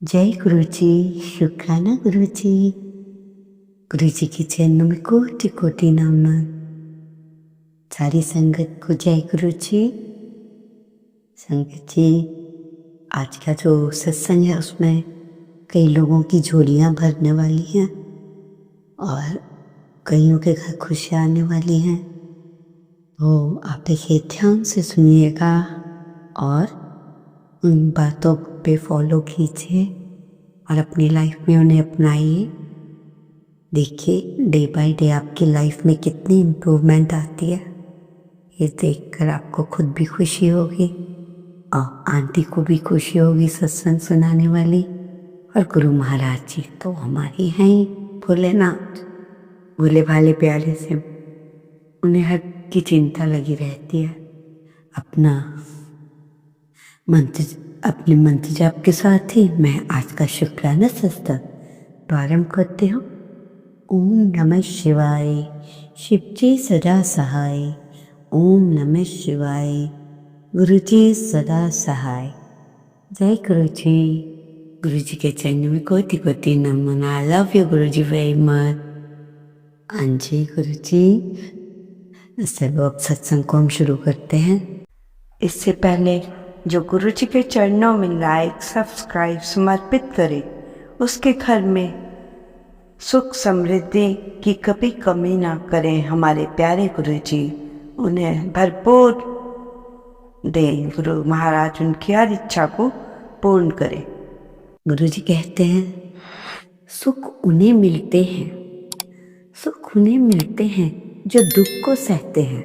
जय गुरु जी, शुक्राना गुरु जी। गुरु जी के चरणों में कोटि कोटि नमन। सारी संगत को जय गुरु जी। संगत जी, आज का जो सत्संग है उसमें कई लोगों की झोलियां भरने वाली हैं और कईयों के घर खुशियाँ आने वाली हैं। तो आप देखिए, ध्यान से सुनिएगा और उन बातों पे फॉलो कीजिए और अपनी लाइफ में उन्हें अपनाइए। देखिए, डे बाय डे आपकी लाइफ में कितनी इम्प्रूवमेंट आती है, ये देखकर आपको खुद भी खुशी होगी और आंटी को भी खुशी होगी सत्संग सुनाने वाली। और गुरु महाराज जी तो हमारी हैं ही भोलेनाथ, भोले भाले प्यारे से। उन्हें हर की चिंता लगी रहती है। अपने मंत्र जाप के साथ ही मैं आज का शुक्राना सत्संग प्रारंभ करती हूँ। ओम नमः शिवाय, शिव जी सदा सहाय। ओम नमः शिवाय, गुरु जी सदा सहाय। जय गुरु जी। गुरु जी के चरणों में कोटि कोटि नमन। I love you Guru ji very much. हाँ जी गुरु जी, चलो अब सत्संग को हम शुरू करते हैं। इससे पहले जो गुरु जी के चरणों में लाइक सब्सक्राइब समर्पित करे, उसके घर में सुख समृद्धि की कभी कमी ना करें हमारे प्यारे गुरु जी। उन्हें भरपूर दें गुरु महाराज, उनकी हर इच्छा को पूर्ण करें। गुरु जी कहते हैं, सुख उन्हें मिलते हैं, सुख उन्हें मिलते हैं जो दुख को सहते हैं,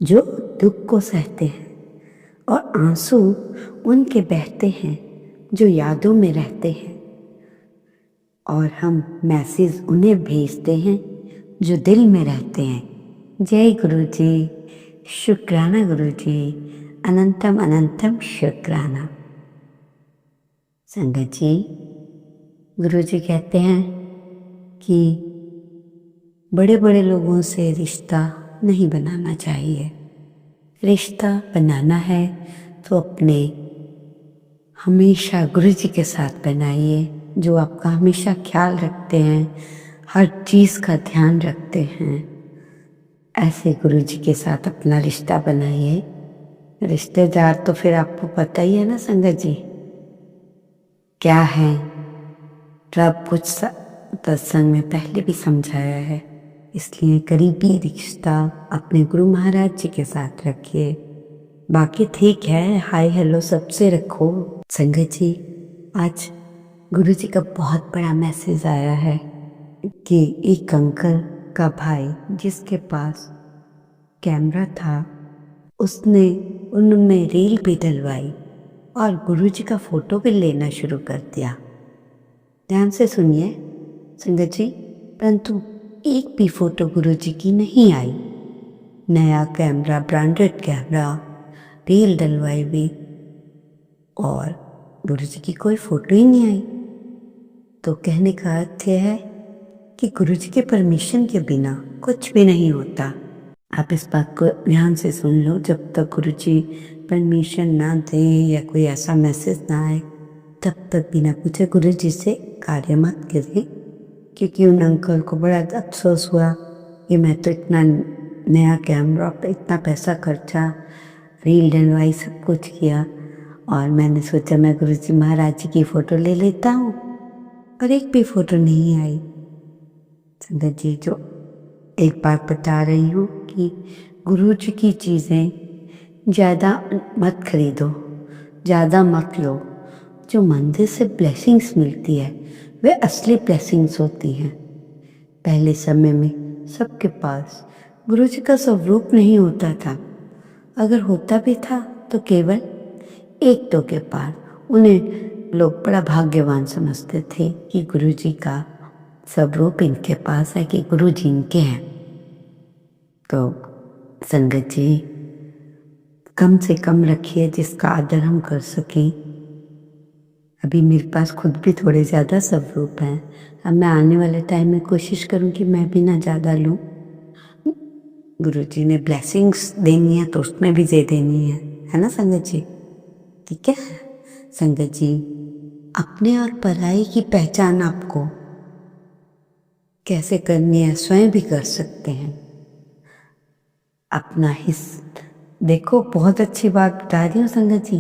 जो दुख को सहते हैं, और आंसू उनके बहते हैं जो यादों में रहते हैं, और हम मैसेज उन्हें भेजते हैं जो दिल में रहते हैं। जय गुरु जी, शुक्राना गुरु जी, अनंतम अनंतम शुक्राना। संगत जी, गुरु जी कहते हैं कि बड़े बड़े लोगों से रिश्ता नहीं बनाना चाहिए। रिश्ता बनाना है तो अपने हमेशा गुरु जी के साथ बनाइए, जो आपका हमेशा ख्याल रखते हैं, हर चीज़ का ध्यान रखते हैं। ऐसे गुरु जी के साथ अपना रिश्ता बनाइए। रिश्तेदार तो फिर आपको पता ही है ना संगत जी क्या है। रब कुछ सत्संग में पहले भी समझाया है, इसलिए करीबी रिश्ता अपने गुरु महाराज जी के साथ रखिए। बाकी ठीक है, हाय हेलो सबसे रखो। संगत जी, आज गुरु जी का बहुत बड़ा मैसेज आया है कि एक अंकल का भाई जिसके पास कैमरा था, उसने उनमें रील भी डलवाई और गुरु जी का फोटो भी लेना शुरू कर दिया। ध्यान से सुनिए संगत जी, परंतु एक भी फोटो गुरु जी की नहीं आई। नया कैमरा, ब्रांडेड कैमरा, रील डलवाई भी, और गुरु जी की कोई फोटो ही नहीं आई। तो कहने का अर्थ यह है कि गुरु जी के परमिशन के बिना कुछ भी नहीं होता। आप इस बात को ध्यान से सुन लो, जब तक गुरु जी परमिशन ना दें या कोई ऐसा मैसेज ना आए, तब तक बिना पूछे गुरु जी से कार्य मत करें। क्योंकि उन अंकल को बड़ा अफसोस हुआ कि मैं तो इतना नया कैमरा पे इतना पैसा खर्चा, रील डलवाई, सब कुछ किया, और मैंने सोचा मैं गुरु जी महाराज जी की फ़ोटो ले लेता हूँ, और एक भी फ़ोटो नहीं आई। संगत जी, जो एक बात बता रही हूँ कि गुरु जी की चीज़ें ज़्यादा मत खरीदो, ज़्यादा मत लो। जो मंदिर से ब्लेसिंग्स मिलती है वे असली ब्लेसिंग्स होती हैं। पहले समय में सबके पास गुरु जी का स्वरूप नहीं होता था, अगर होता भी था तो केवल एक दो के पास। उन्हें लोग बड़ा भाग्यवान समझते थे कि गुरु जी का स्वरूप इनके पास है, कि गुरु जी इनके हैं। तो संगत जी, कम से कम रखिए जिसका आदर हम कर सकें। अभी मेरे पास खुद भी थोड़े ज़्यादा स्वरूप हैं। अब मैं आने वाले टाइम में कोशिश करूँ कि मैं भी ना ज़्यादा लूँ। गुरु जी ने ब्लेसिंग्स देनी है तो उसमें भी दे देनी है ना संगत जी। ठीक है संगत जी, अपने और पराई की पहचान आपको कैसे करनी है स्वयं भी कर सकते हैं। अपना देखो, बहुत अच्छी बात बता रही हूँ संगत जी।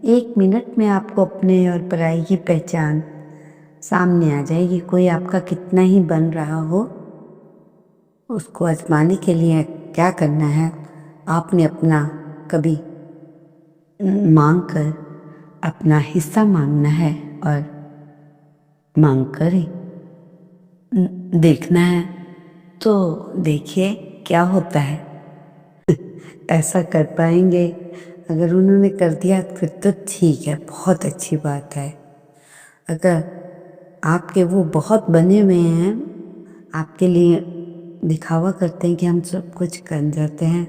1 मिनट में आपको अपने और पराई की पहचान सामने आ जाएगी। कोई आपका कितना ही बन रहा हो, उसको आजमाने के लिए क्या करना है, आपने अपना कभी मांग कर अपना हिस्सा मांगना है और मांग कर ही देखना है। तो देखिए क्या होता है। ऐसा कर पाएंगे? अगर उन्होंने कर दिया फिर तो ठीक है, बहुत अच्छी बात है। अगर आपके वो बहुत बने हुए हैं, आपके लिए दिखावा करते हैं कि हम सब कुछ कर जाते हैं,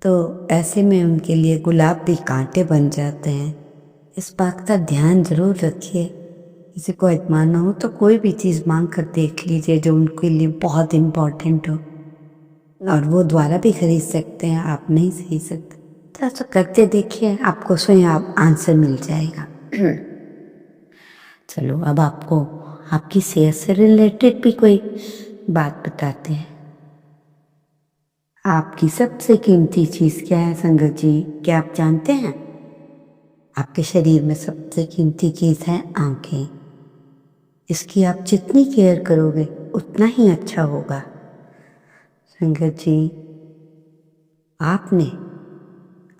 तो ऐसे में उनके लिए गुलाब भी कांटे बन जाते हैं। इस बात का ध्यान जरूर रखिए। किसी को आजमाना हो तो कोई भी चीज़ मांग कर देख लीजिए जो उनके लिए बहुत इम्पोर्टेंट हो, और वो दोबारा भी खरीद सकते हैं, आप नहीं खरीद सकते। तो ऐसा करते देखिए, आपको स्वयं आप आंसर मिल जाएगा। चलो अब आपको आपकी सेहत से रिलेटेड भी कोई बात बताते हैं। आपकी सबसे कीमती चीज़ क्या है संगत जी? क्या आप जानते हैं? आपके शरीर में सबसे कीमती चीज़ है आंखें। इसकी आप जितनी केयर करोगे उतना ही अच्छा होगा। संगत जी, आपने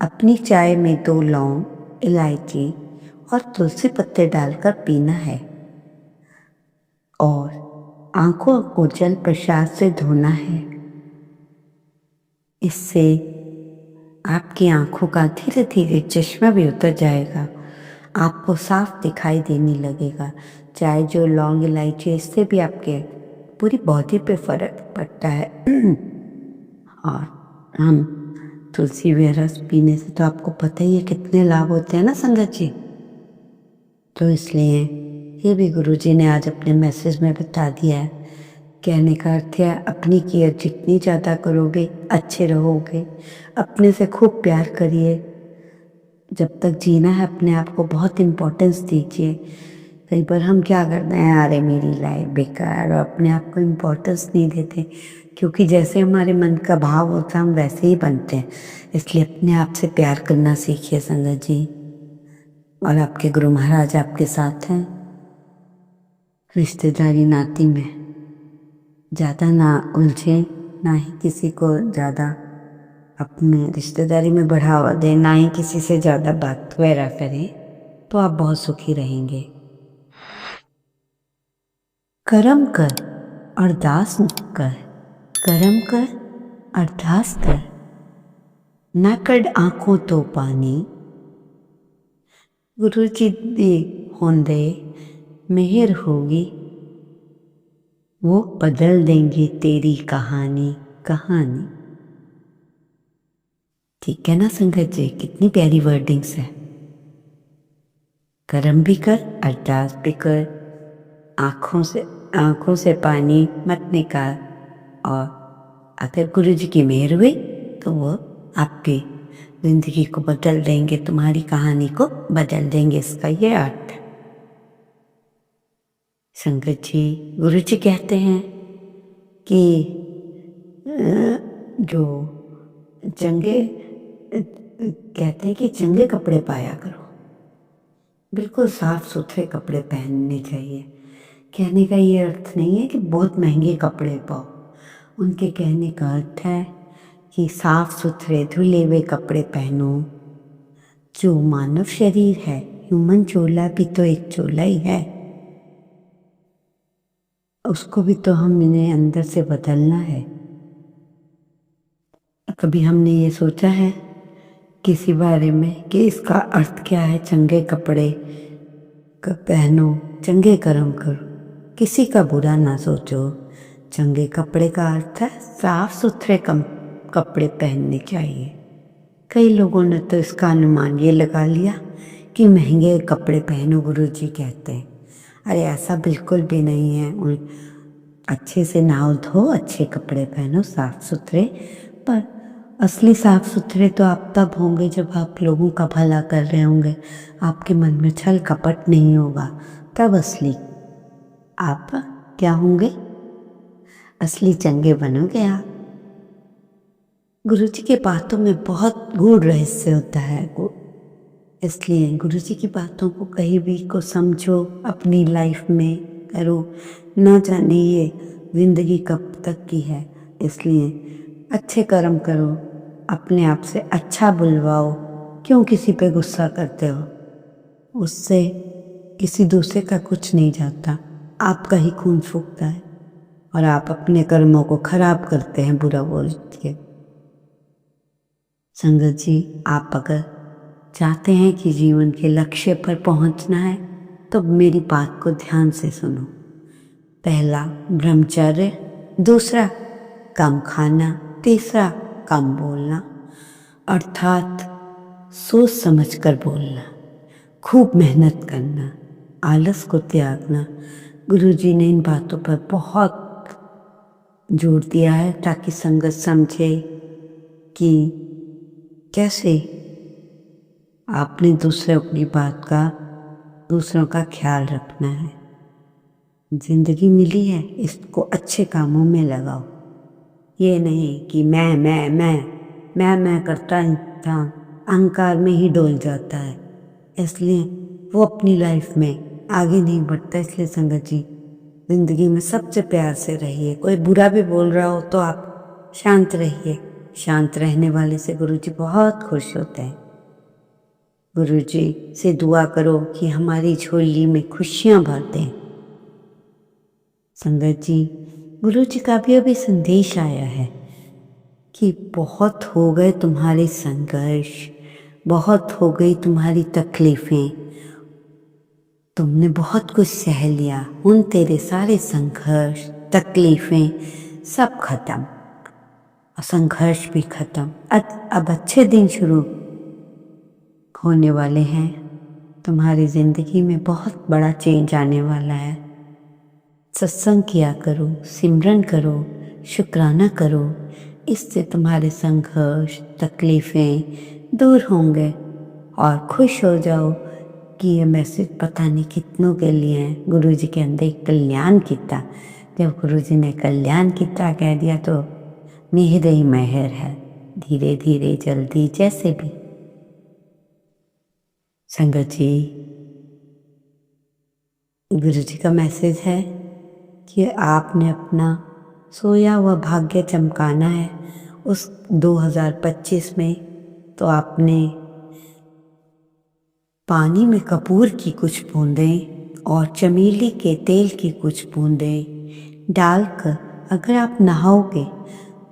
अपनी चाय में 2 लौंग, इलायची और तुलसी पत्ते डालकर पीना है और आंखों को जल प्रसाद से धोना है। इससे आपकी आंखों का धीरे धीरे चश्मा भी उतर जाएगा, आपको साफ दिखाई देने लगेगा। चाय जो लौंग इलायची, इससे भी आपके पूरी बॉडी पे फर्क पड़ता है। और हम तुलसी व रस पीने से तो आपको पता ही है कितने लाभ होते हैं ना संगत जी। तो इसलिए ये भी गुरुजी ने आज अपने मैसेज में बता दिया है। कहने का अर्थ है, अपनी केयर जितनी ज़्यादा करोगे अच्छे रहोगे। अपने से खूब प्यार करिए। जब तक जीना है अपने आप को बहुत इम्पोर्टेंस दीजिए। कई बार हम क्या करते हैं, अरे मेरी लाइफ बेकार, और अपने आप को इम्पोर्टेंस नहीं देते, क्योंकि जैसे हमारे मन का भाव होता है हम वैसे ही बनते हैं। इसलिए अपने आप से प्यार करना सीखिए संगत जी। और आपके गुरु महाराज आपके साथ हैं। रिश्तेदारी नाती में ज़्यादा ना उलझे, ना ही किसी को ज़्यादा अपने रिश्तेदारी में बढ़ावा दें, ना ही किसी से ज़्यादा बात वगैरह करें, तो आप बहुत सुखी रहेंगे। कर्म कर अरदास कर, कर्म कर अरदास कर, ना कड आंखों तो पानी। गुरु जी दे होंदे मेहर होगी, वो बदल देंगे तेरी कहानी। कहानी ठीक है ना संगत जी? कितनी प्यारी वर्डिंग्स है। कर्म भी कर, अरदास भी कर, आंखों से पानी मत निकाल, और अगर गुरु जी की मेहर हुई तो वो आपकी जिंदगी को बदल देंगे, तुम्हारी कहानी को बदल देंगे। इसका ये अर्थ है। संगत जी, गुरु जी कहते हैं कि जो चंगे कहते हैं कि चंगे कपड़े पाया करो, बिल्कुल साफ सुथरे कपड़े पहनने चाहिए। कहने का ये अर्थ नहीं है कि बहुत महंगे कपड़े पाओ। उनके कहने का अर्थ है कि साफ सुथरे धुले हुए कपड़े पहनो। जो मानव शरीर है, ह्यूमन चोला भी तो एक चोला ही है, उसको भी तो हमने अंदर से बदलना है। कभी हमने ये सोचा है किसी बारे में कि इसका अर्थ क्या है? चंगे कपड़े पहनो, चंगे कर्म करो, किसी का बुरा ना सोचो। चंगे कपड़े का अर्थ है साफ सुथरे कपड़े पहनने चाहिए। कई लोगों ने तो इसका अनुमान ये लगा लिया कि महंगे कपड़े पहनो, गुरुजी कहते हैं। अरे ऐसा बिल्कुल भी नहीं है। अच्छे से नहाओ धो, अच्छे कपड़े पहनो साफ सुथरे, पर असली साफ सुथरे तो आप तब होंगे जब आप लोगों का भला कर रहे होंगे, आपके मन में छल कपट नहीं होगा, तब असली आप क्या होंगे, असली चंगे बनोगे आप। गुरुजी की बातों में बहुत गूढ़ रहस्य होता है, इसलिए गुरुजी की बातों को कहीं भी को समझो, अपनी लाइफ में करो। ना जाने ये जिंदगी कब तक की है, इसलिए अच्छे कर्म करो, अपने आप से अच्छा बुलवाओ। क्यों किसी पे गुस्सा करते हो? उससे किसी दूसरे का कुछ नहीं जाता, आपका ही खून फूकता है और आप अपने कर्मों को खराब करते हैं बुरा बोल के। संगत जी, आप अगर चाहते हैं कि जीवन के लक्ष्य पर पहुंचना है तो मेरी बात को ध्यान से सुनो। पहला ब्रह्मचर्य, दूसरा कम खाना, तीसरा कम बोलना, अर्थात सोच समझ कर बोलना, खूब मेहनत करना, आलस को त्यागना। गुरुजी ने इन बातों पर बहुत जोर दिया है ताकि संगत समझे कि कैसे आपने दूसरों का ख्याल रखना है। जिंदगी मिली है, इसको अच्छे कामों में लगाओ। ये नहीं कि मैं करता इंसान अहंकार में ही डोल जाता है, इसलिए वो अपनी लाइफ में आगे नहीं बढ़ता। इसलिए संगत जी, जिंदगी में सबसे प्यार से रहिए। कोई बुरा भी बोल रहा हो तो आप शांत रहिए। शांत रहने वाले से गुरुजी बहुत खुश होते हैं। गुरुजी से दुआ करो कि हमारी झोली में खुशियां भर दें। संगत जी, गुरुजी का भी अभी संदेश आया है कि बहुत हो गए तुम्हारे संघर्ष, बहुत हो गई तुम्हारी तकलीफें, तुमने बहुत कुछ सह लिया, उन तेरे सारे संघर्ष तकलीफें सब खत्म, संघर्ष भी खत्म। अब अच्छे दिन शुरू होने वाले हैं। तुम्हारी जिंदगी में बहुत बड़ा चेंज आने वाला है। सत्संग किया करो, सिमरन करो, शुक्राना करो, इससे तुम्हारे संघर्ष तकलीफें दूर होंगे। और खुश हो जाओ कि ये मैसेज पता नहीं कितनों के लिए है। गुरुजी के अंदर कल्याण किया, जब गुरुजी ने कल्याण किया कह दिया तो मेहर ही मेहर है, धीरे धीरे जल्दी जैसे भी। संगत जी, गुरुजी का मैसेज है कि आपने अपना सोया हुआ भाग्य चमकाना है। उस 2025 में तो आपने पानी में कपूर की कुछ बूंदें और चमेली के तेल की कुछ बूंदें डालकर अगर आप नहाओगे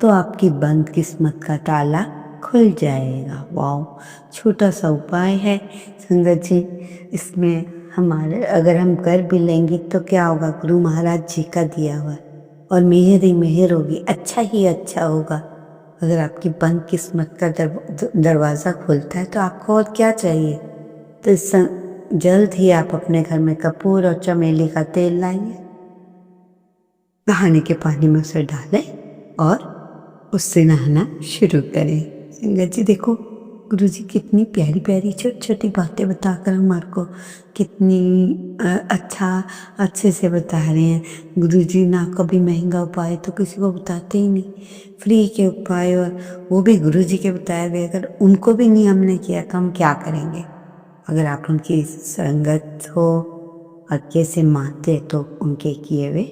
तो आपकी बंद किस्मत का ताला खुल जाएगा। वाओ, छोटा सा उपाय है संगत जी। इसमें हमारे अगर हम कर भी लेंगे तो क्या होगा, गुरु महाराज जी का दिया हुआ और मेहर ही मेहर होगी, अच्छा ही अच्छा होगा। अगर आपकी बंद किस्मत का दरवाज़ा खुलता है तो आपको और क्या चाहिए। तो जल्द ही आप अपने घर में कपूर और चमेली का तेल लाइए, नहाने के पानी में उसे डालें और उससे नहाना शुरू करें। संगत जी देखो, गुरुजी कितनी प्यारी प्यारी छोटी छोटी बातें बताकर हमारे को कितनी अच्छे से बता रहे हैं। गुरुजी ना कभी महंगा उपाय तो किसी को बताते ही नहीं, फ्री के उपाय, और वो भी गुरुजी के बताए हुए। अगर उनको भी नहीं हमने किया तो हम क्या करेंगे। अगर आप उनकी संगत हो और कैसे मानते तो उनके किए हुए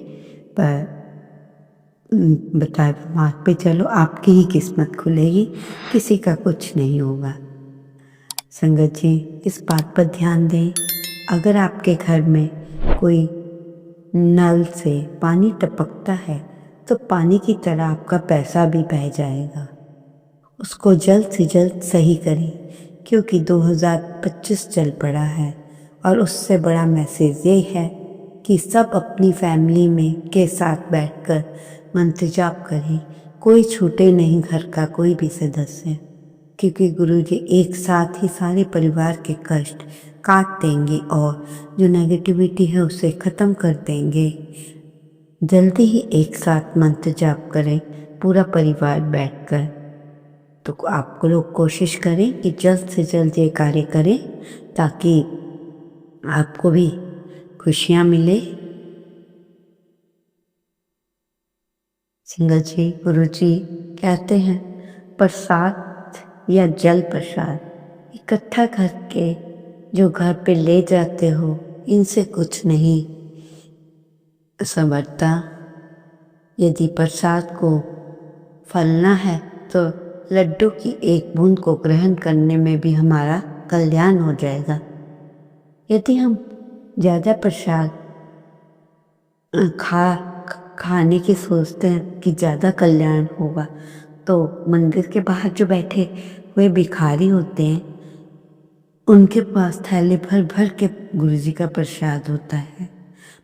पर बताए बात पे चलो, आपकी ही किस्मत खुलेगी, किसी का कुछ नहीं होगा। संगत जी, इस बात पर ध्यान दें, अगर आपके घर में कोई नल से पानी टपकता है तो पानी की तरह आपका पैसा भी बह जाएगा। उसको जल्द से जल्द सही करें, क्योंकि 2025 चल पड़ा है और उससे बड़ा मैसेज ये है कि सब अपनी फैमिली में के साथ बैठकर मंत्र जाप करें। कोई छूटे नहीं घर का कोई भी सदस्य, क्योंकि गुरुजी एक साथ ही सारे परिवार के कष्ट काट देंगे और जो नेगेटिविटी है उसे ख़त्म कर देंगे। जल्दी ही एक साथ मंत्र जाप करें पूरा परिवार बैठकर। तो आप लोग कोशिश करें कि जल्द से जल्द ये कार्य करें ताकि आपको भी खुशियाँ मिले। सिंगल जी गुरु जी कहते हैं प्रसाद या जल प्रसाद इकट्ठा करके जो घर पे ले जाते हो इनसे कुछ नहीं संवरता। यदि प्रसाद को फलना है तो लड्डू की एक बूंद को ग्रहण करने में भी हमारा कल्याण हो जाएगा। यदि हम ज़्यादा प्रसाद खाने की सोचते हैं कि ज़्यादा कल्याण होगा तो मंदिर के बाहर जो बैठे हुए भिखारी होते हैं उनके पास थैले भर भर के गुरु जी का प्रसाद होता है,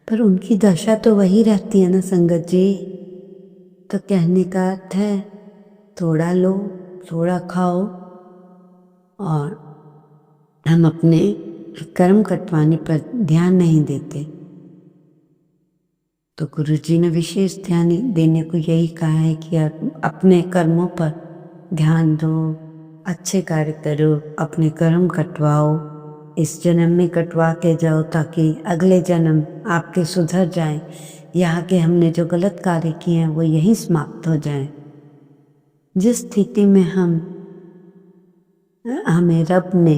पर उनकी दशा तो वही रहती है ना संगत जी। तो कहने का अर्थ है थोड़ा लो थोड़ा खाओ और हम अपने कर्म कटवाने पर ध्यान नहीं देते। तो गुरु जी ने विशेष ध्यान देने को यही कहा है कि अपने कर्मों पर ध्यान दो, अच्छे कार्य करो, अपने कर्म कटवाओ, इस जन्म में कटवा के जाओ ताकि अगले जन्म आपके सुधर जाएं। यहाँ के हमने जो गलत कार्य किए हैं वो यहीं समाप्त हो जाएं। जिस स्थिति में हमें रब ने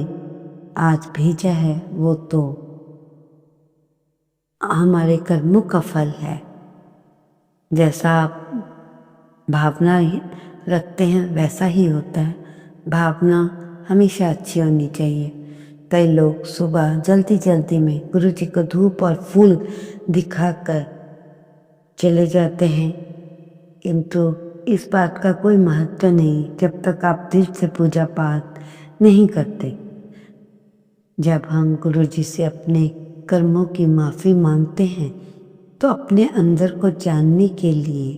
आज भेजा है वो तो हमारे कर्मों का फल है। जैसा आप भावना रखते हैं वैसा ही होता है। भावना हमेशा अच्छी होनी चाहिए। कई लोग सुबह जल्दी जल्दी में गुरु जी को धूप और फूल दिखाकर चले जाते हैं, किंतु इस बात का कोई महत्व नहीं जब तक आप दिल से पूजा पाठ नहीं करते। जब हम गुरु जी से अपने कर्मों की माफ़ी मांगते हैं तो अपने अंदर को जानने के लिए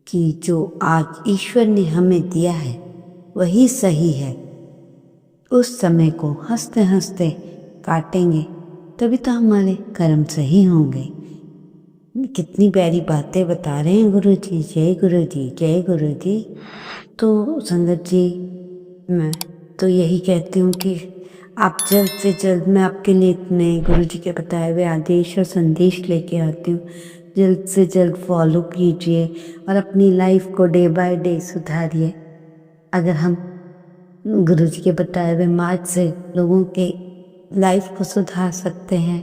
कि जो आज ईश्वर ने हमें दिया है वही सही है, उस समय को हंसते हंसते काटेंगे तभी तो हमारे कर्म सही होंगे। कितनी प्यारी बातें बता रहे हैं गुरु जी। जय गुरु जी, जय गुरु जी। तो संगत जी मैं तो यही कहती हूँ कि आप जल्द से जल्द, मैं आपके लिए इतने गुरु जी के बताए हुए आदेश और संदेश लेके आती हूँ, जल्द से जल्द फॉलो कीजिए और अपनी लाइफ को डे बाय डे सुधारिए। अगर हम गुरु जी के बताए हुए मार्ग से लोगों के लाइफ को सुधार सकते हैं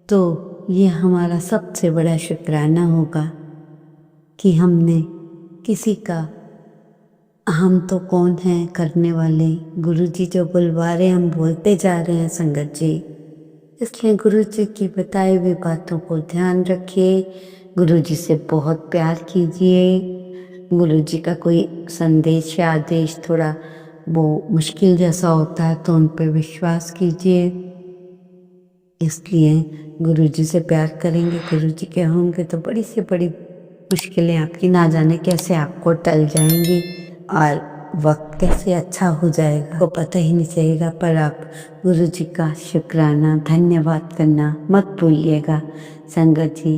तो ये हमारा सबसे बड़ा शुक्राना होगा कि हमने किसी का हम तो कौन हैं करने वाले। गुरु जी जो बुलवा रहे हम बोलते जा रहे हैं संगत जी। इसलिए गुरु जी की बताई हुई बातों को ध्यान रखिए, गुरु जी से बहुत प्यार कीजिए। गुरु जी का कोई संदेश या आदेश थोड़ा वो मुश्किल जैसा होता है तो उन पर विश्वास कीजिए। इसलिए गुरु जी से प्यार करेंगे, गुरु जी के होंगे तो बड़ी से बड़ी मुश्किलें आपकी ना जाने कैसे आपको टल जाएंगी और वक्त कैसे अच्छा हो जाएगा को पता ही नहीं चलेगा। पर आप गुरु जी का शुक्राना धन्यवाद करना मत भूलिएगा संगत जी।